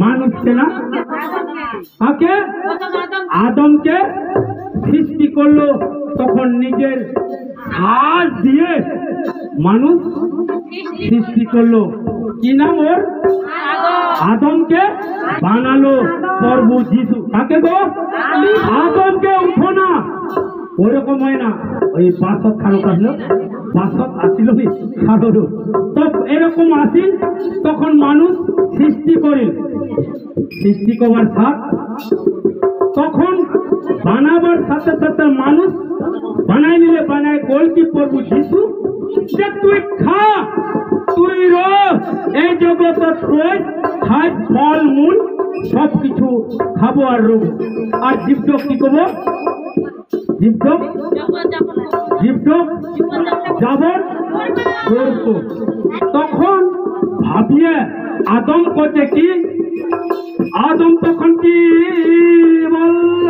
মানুষকে না, কাকে? আদমকে সৃষ্টি করলো। তখন নিজের হাত দিয়ে মানুষ সৃষ্টি করলো। কি নাম ওর? আদমকে বানালো প্রভু যিশু। কাকে গো? আদমকে। উঠো না, ওরকম হয় না। ওই বাসক খালো আসলো, বাসক আসিল খালো, তো এরকম আসি। তখন মানুষ সৃষ্টি করে, সৃষ্টি করবার সাথ তখন বানাবার সাথে সাথে মানুষ বানাই নিলে বানায় গোলকি প্রভু যিশু যে তুই খা, তুই এই জগৎ খাই ফল মূল সব কিছু খাবো আর রোগ। আর জীবজগ কি করবো? জীবজগ যাবন করবো। তখন ভাবিয়ে আদম করছে কি? আদম তখন কি বলল?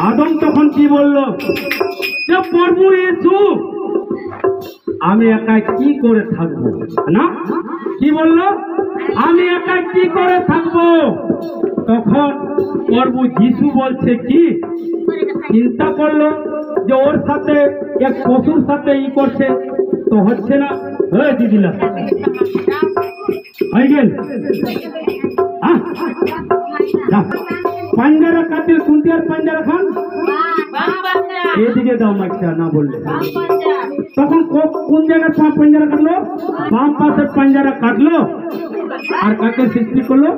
আদম তখন কি বলল? যে প্রভু যিশু আমি একাই কি করে থাকবো না? কি বলল? আমি একাই কি করে থাকবো? তখন প্রভু যিশু বলছে কি? চিন্তা করলো যে ওর সাথে এক পশুর সাথে ই করছে তো হচ্ছে না। দিদিলা হয়ে গেল পাঞ্জারা কাটিল কোনটি? আর পাঞ্জারা খান এদিকে দাও মাইকটা না বললে। তখন কোন জায়গায় পাঞ্জারা কাটলো? বাম পাশের পাঞ্জারা কাটলো। আর কাকে সৃষ্টি করলো?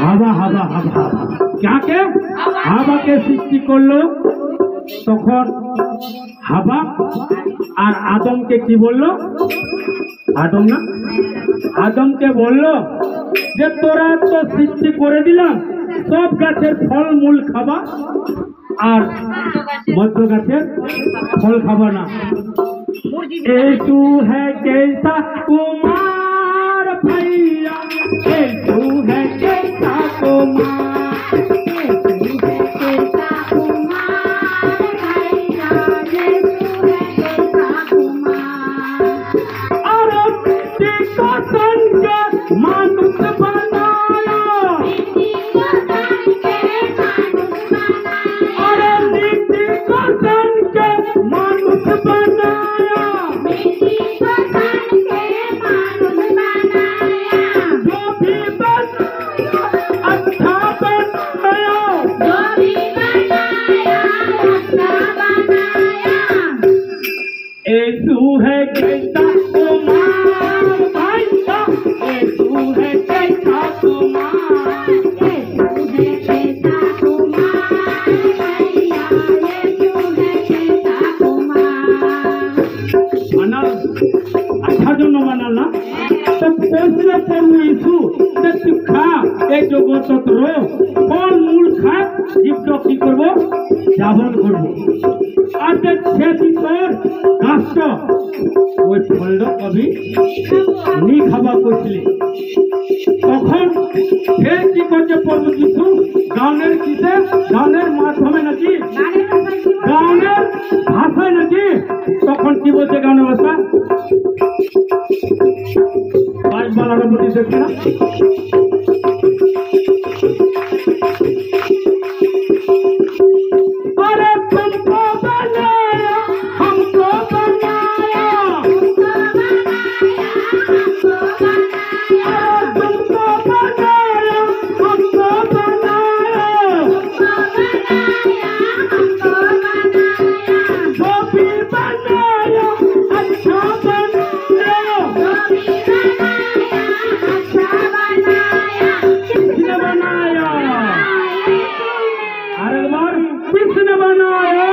হাওয়া। হাওয়া হাওয়া হাওয়া কাকে? হাওয়াকে সৃষ্টি করলো। তখন হাওয়া আর আদমকে কি বললো? আদম না, আদমকে বললো যে তোরা তো সৃষ্টি করে দিলাম, সব গাছের ফল মূল খাবা আর মধ্য গাছের ফল খাবা না। এই তু হ্যাঁ कैसा कुमार भैया, ए तू है कैसा कुमार, मानुष बनाया अरे नीति को सन के मानुष बनाया, जो भी बनाया अच्छा बनाया, यीशु है कैसा कुमार भाईया, यीशु है कैसा कुमार, यीशु है कैसा कुमार भैया, यीशु है कैसा कुमार। माना अच्छा जो न माना ना तो पहुंचले प्रभु यीशु যে তুই খা এই জগৎ रो फल मूल खा জীবটা কি করবো? যাপন করবো। আর যে खेती कर গাছ ওই ফলটা কবি নি খাবা করছিলে। তখন ফের কি করছে প্রভু যিশু? গানের কিসে? গানের মাধ্যমে নাকি? গানের ভাষায় নাকি? তখন কি বলছে গানের ভাষা? বাজবালার মধ্যে দেখছে না? अरे तुमको बनाया हमको बनाया, तुमको बनाया हमको बनाया, जो भी बनाया अच्छा बनाया, किसने बनाया? अरे बार किसने बनाया?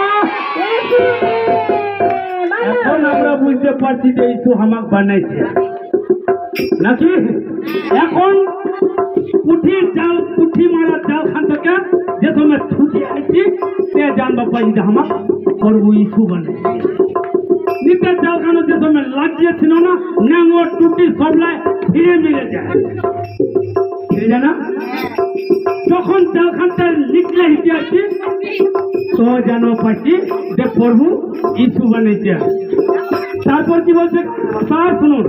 এখন আমরা বুঝতে পারছি যে ইসু আমাক বানাইছে নাকি? এখন পুঁঠির জাল, পুঁঠি মারার জাল খান থেকে যে সময় ছুটি আসছি সে জানবা পাই যে আমাক প্রভু ইসু বানাইছে। নিতের জাল খানো যে সময় লাগিয়েছিল না, ন্যাঙো টুটি সবলাই ফিরে মিলে যায়, ফিরে যায় না? যখন জালখানটা লিখলে হিতে আসছি তো জানো পাচ্ছি যে প্রভু ইসু বানাইছে। তারপর কি বলছে স্যার শুনুন,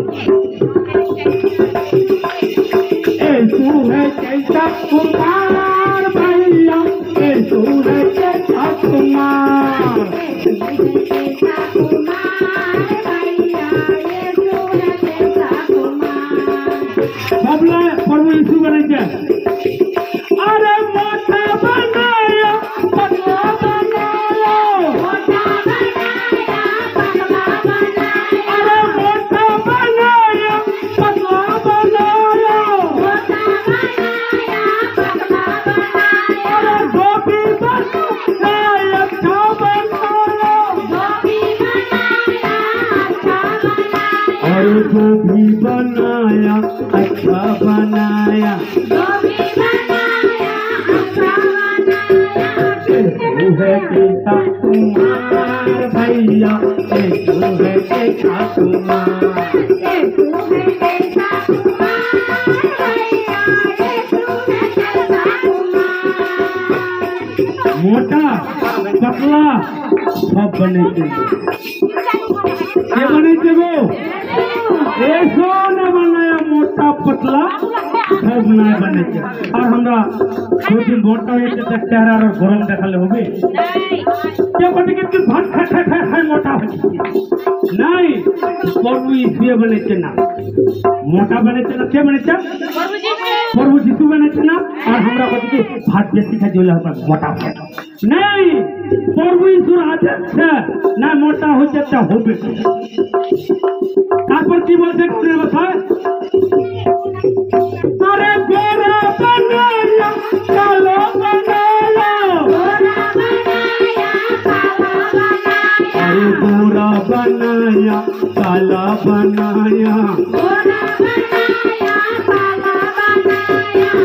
এই তু হে চৈতা কুমার ভাইয়া, এই তু হে চৈতা কুমার, বাবলা প্রভু यीशु বলেছে, अरे मोटा बनाया पतला बनाया, मोटा बनाया पतला बनाया, अरे मोटा बनाया पतला बनाया, मोटा बनाया पतला बनाया, अरे गोभी बनाया अच्छा बनाया, गोभी बनाया अच्छा बनाया, अरे गोभी बनाया अच्छा बनाया, गोभी है चैता कुमार भैया, तू है चैता कुमार, तू है चैता कुमार भैया, तू है चैता कुमार। मोटा पतला सब बने ये बने वो ऐसा न बनाया, मोटा पतला सब बनाया बने। और हमरा दो दिन मोटा चेहरा और गरम देखाले होबे क्या बने कि भात खा खा खा खा मोटा हो नहीं, प्रभु यीशु बनेছে না, मोटा बनेছে না, কে बनेছে प्रभु यीशु बनेছে না। और हमरा कहते कि भात बेसी खा दिले हमरा मोटा हो नहीं, प्रभु यीशु आदेश है ना मोटा हो যেতে হবে। তারপর কি বলছে কোন ভাষায়, अरे गोरा बनाया काला बनाया, गोरा बनाया काला बनाया, अरे गोरा बनाया काला बनाया, गोरा बनाया काला बनाया,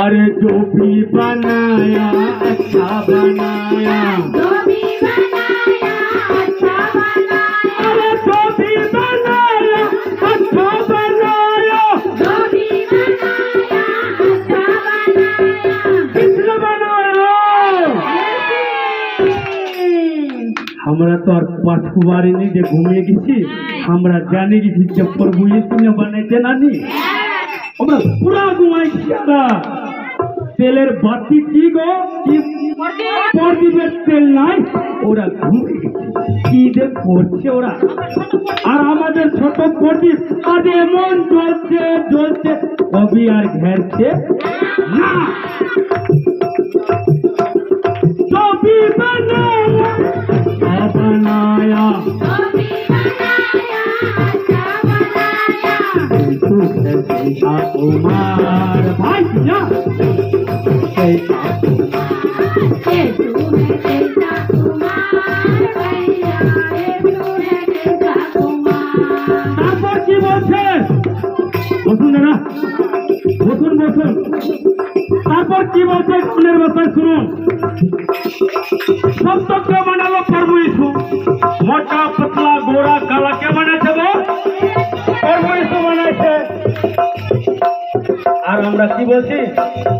अरे जो भी बनाया अच्छा बनाया, जो भी बनाया अच्छा बनाया, अरे जो भी बनाया अच्छा बनाया, जो भी बनाया अच्छा बनाया, किसने बनाया? हमरा तो और पाँचकुबारी नहीं जे घूमे गई, हमरा जाने की जब प्रभु यीशु ने बनाइছে না নি, আমরা পুরা ঘুমাই কিরা তেলের বাতি কি গো কি প্রদীপের তেল নাই, ওরা ঘুরে কি যে করছে ওরা। আর আমাদের ছোট প্রদীপ আজ এমন জ্বলছে জ্বলছে কবি আর ঘেরছে না। কবি বানায়া बनाया, कभी बनाया अच्छा बनाया, तू है चैता कुमार भैया, चैता कुमार, तू है चैता कुमार भैया, तू है चैता कुमार। তারপর কি বলছে বসুন না বসুন বসুন, তারপর কি বলছে কোনের ভাষায় শুনুন, सब तो क्या बना लो प्रभु यीशु, मोटा पतला गोरा काला क्या बने थे वो प्रभु यीशु बने थे। और हमरा की बोलছি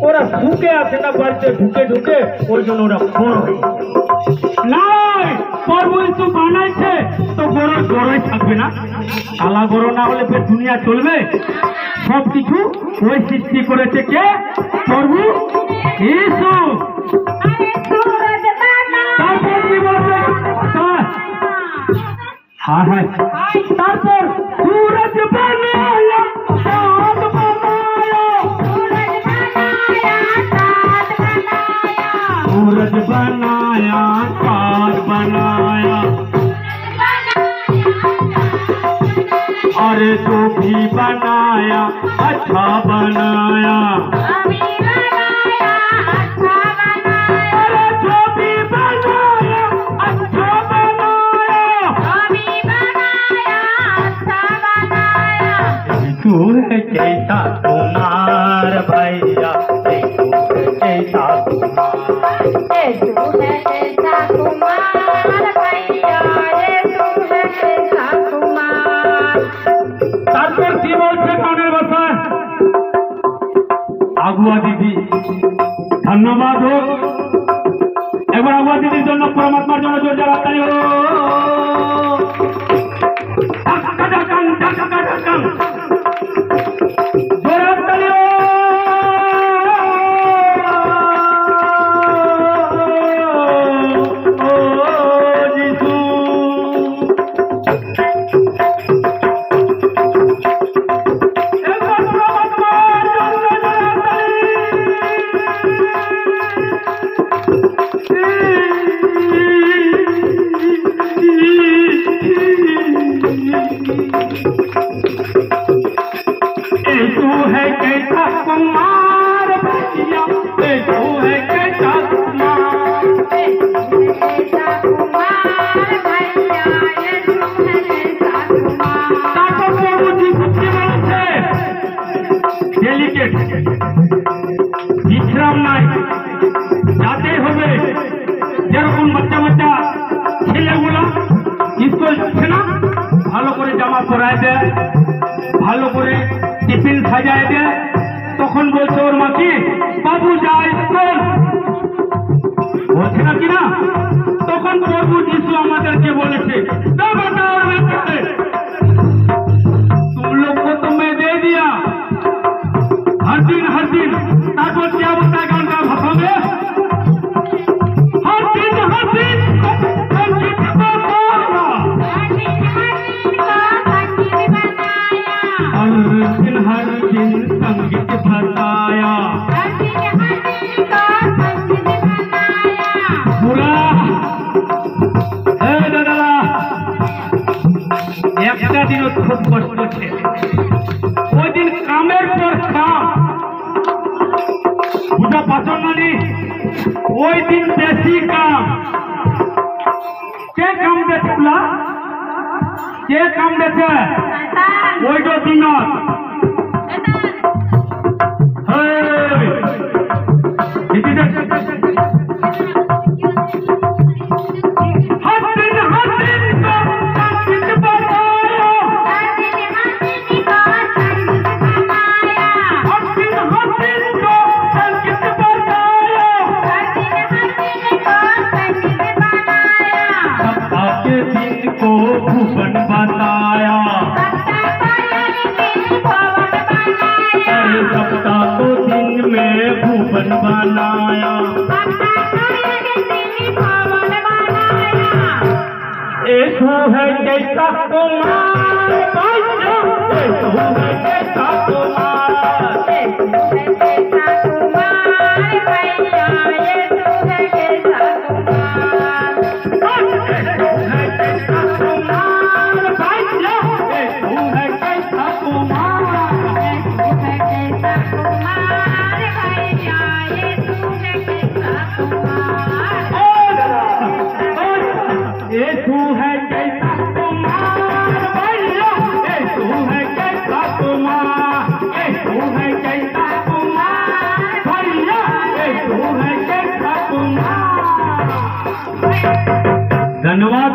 ওরা ঢুকে আছে না বাড়িতে ঢুকে ঢুকে ওই জন্য ওরা বড় হয়ে নাই, প্রভু यीशु বানাইছে তো গোরা গোরাই থাকবে না, কালা গোরা না হলে ফের দুনিয়া চলবে। সব কিছু ওই সৃষ্টি করেছে কে? প্রভু यीशु। তারপর কি বলছে? হ্যাঁ হ্যাঁ, তারপর सूरज बनाया चाँद बनाया, सूरज बनाया चाँद बनाया, अरे जो भी बनाया अच्छा बनाया, तू है चैता कुमार भैया, तू है चैता कुमार, तू है चैता कुमार भैया, तू है चैता कुमार। তারপর কি বলছে গানের ভাষায়? আগুয়া দিদি ধন্যবাদ হোক, এবার আগুয়া দিদির জন্য পরমাত্মার জন্য জোর জানাতে ए तू है कैसा कुमार भैया, ए तू है कैसा कुमार, ए तू है कैसा कुमार भैया, ए तू है कैसा कुमार। ताको प्रभु जी बुद्धि বলছে ডেলিকেট বিশ্রাম নাই, যাতে হবে যেরকম বাচ্চা বাচ্চা ছেলেগুলো স্কুল যাচ্ছে না, ভালো করে জামা পরায় দেয়, ভালো করে টিফিন সাজায় দেয়, তখন বলছে ওর মা কি বাবু যা স্কুল বলছে না কিনা, তখন প্রভু যিশু আমাদেরকে বলেছে तुम लोग को तो मैं दे दिया हर दिन तारপর क्या होता है गान का भाषा में हर दिन संगीत बनाया, हर दिन संगीत बताया, पूरा दादा একটা দিনও খুব কষ্ট ছিল, ওই দিন কামের পর কাম বুঝা পাচন মানে ওই দিন বেশি কাম, কে কাম দেখলা, কে কাম দেখে ওইটা দিনত भुवन बताया, सप्ताह को दिन में भुवन बनाया, ऐसा है कैसा कुमार भैया, ऐसा है कैसा कुमार, ऐसा है कैसा कुमार भैया, ऐसा है कैसा कुमार, धन्यवाद।